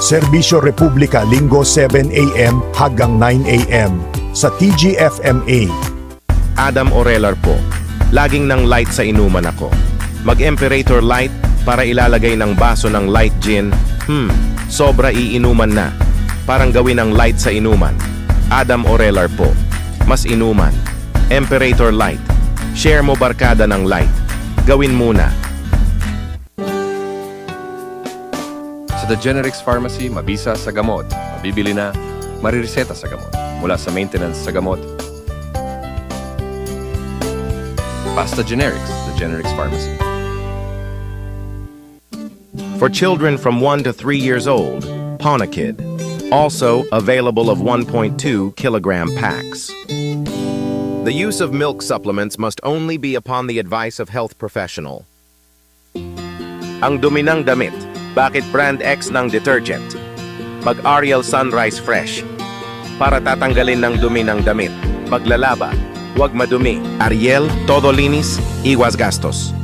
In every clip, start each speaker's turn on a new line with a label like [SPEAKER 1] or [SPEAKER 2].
[SPEAKER 1] Serbisyo Republika Linggo 7 a.m. hanggang 9 a.m. sa TGFMA.
[SPEAKER 2] Adam Orelar po. Laging ng light sa inuman ako. Mag-Imperator Light para ilalagay ng baso ng light gin. Sobra iinuman na. Parang gawin ng light sa inuman. Adam Orelar po. Mas inuman. Imperator Light. Share mo barkada ng light. Gawin muna.
[SPEAKER 3] Sa The Generics Pharmacy, mabisa sa gamot. Mabibili na, marireseta sa gamot. Mula sa maintenance sa gamot. Basta Generics, The Generics Pharmacy.
[SPEAKER 2] For children from 1 to 3 years old, Ponakid. Also available of 1.2 kilogram packs. The use of milk supplements must only be upon the advice of health professional. Ang dumi ng damit. Bakit brand X ng detergent? Mag-Ariel Sunrise Fresh. Para tatanggalin ng dumi ng damit. Paglalaba, huwag madumi. Ariel, todo linis, iwas gastos.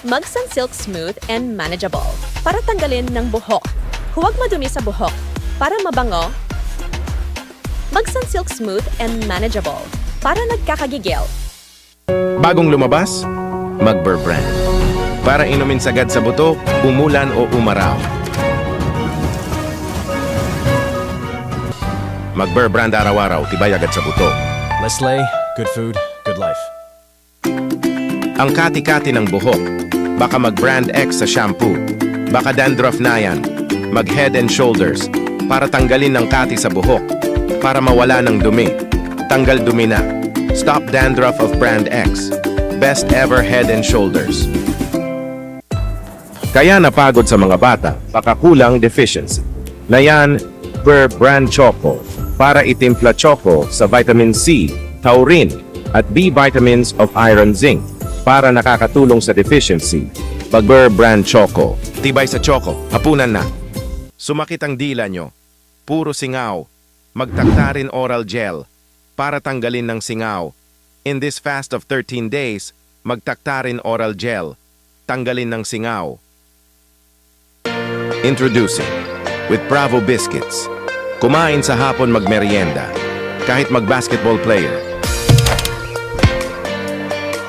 [SPEAKER 4] Mag-Sunsilk Smooth and Manageable para tanggalin ng buhok. Huwag madumi sa buhok. Para mabango, Mag-Sunsilk Smooth and Manageable para nagkakagigil.
[SPEAKER 2] Bagong lumabas, Mag-Burr Brand. Para inumin sagad sa buto, umulan o umaraw. Mag-Burr Brand araw-araw, tibay agad sa buto.
[SPEAKER 5] Leslie, good food, good life.
[SPEAKER 2] Ang kati-kati ng buhok, baka mag-Brand X sa shampoo. Baka dandruff na yan. Mag-Head and Shoulders para tanggalin ng kati sa buhok. Para mawala ng dumi. Tanggal dumi na. Stop dandruff of Brand X. Best ever Head and Shoulders. Kaya napagod sa mga bata, baka kulang deficiency. Na yan, Burr Brand Choco para itimpla choco sa vitamin C, taurine, at B vitamins of iron zinc para nakakatulong sa deficiency. Burr Brand Choco. Tibay sa choco, hapunan na. Sumakit ang dila nyo. Puro singaw. Magtaktarin oral gel para tanggalin ng singaw. In this fast of 13 days, magtaktarin oral gel. Tanggalin ng singaw. Introducing, with Bravo Biscuits. Kumain sa hapon magmerienda, kahit mag-basketball player.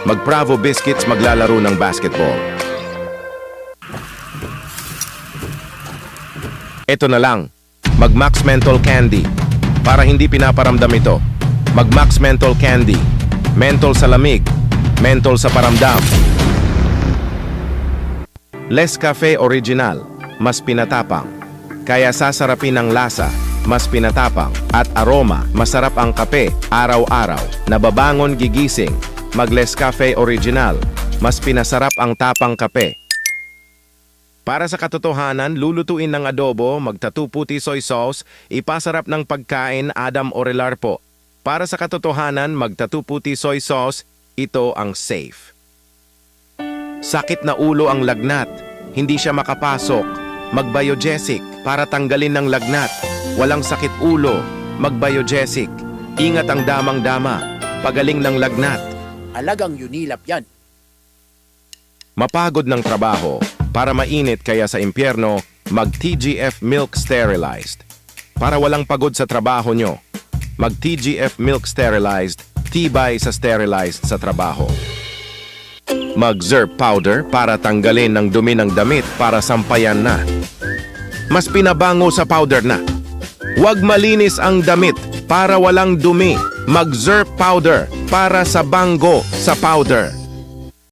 [SPEAKER 2] Mag-Bravo Biscuits maglalaro ng basketball. Ito na lang, mag-Max Menthol Candy, para hindi pinaparamdam ito. Mag-Max Menthol Candy, menthol sa lamig, menthol sa paramdam. Les Cafe Original, mas pinatapang. Kaya sasarapin ang lasa, mas pinatapang. At aroma, masarap ang kape, araw-araw. Nababangon gigising, mag-Les Cafe Original. Mas pinasarap ang tapang kape. Para sa katotohanan, lulutuin ng adobo, magtatuputi soy sauce, ipasarap ng pagkain Adam Orelar po. Para sa katotohanan, magtatuputi soy sauce, ito ang safe. Sakit na ulo ang lagnat, hindi siya makapasok. Mag-Biogesic para tanggalin ng lagnat. Walang sakit ulo, mag-Biogesic. Ingat ang damang-dama, pagaling ng lagnat.
[SPEAKER 6] Alagang Unilap yan.
[SPEAKER 2] Mapagod ng trabaho, para mainit kaya sa impyerno, mag-TGF Milk Sterilized. Para walang pagod sa trabaho nyo, mag-TGF Milk Sterilized, tibay sa sterilized sa trabaho. Mag-Zerp Powder para tanggalin ng dumi ng damit para sampayan na. Mas pinabango sa powder na. Huwag malinis ang damit para walang dumi. Mag-Zerp Powder para sa bango sa powder.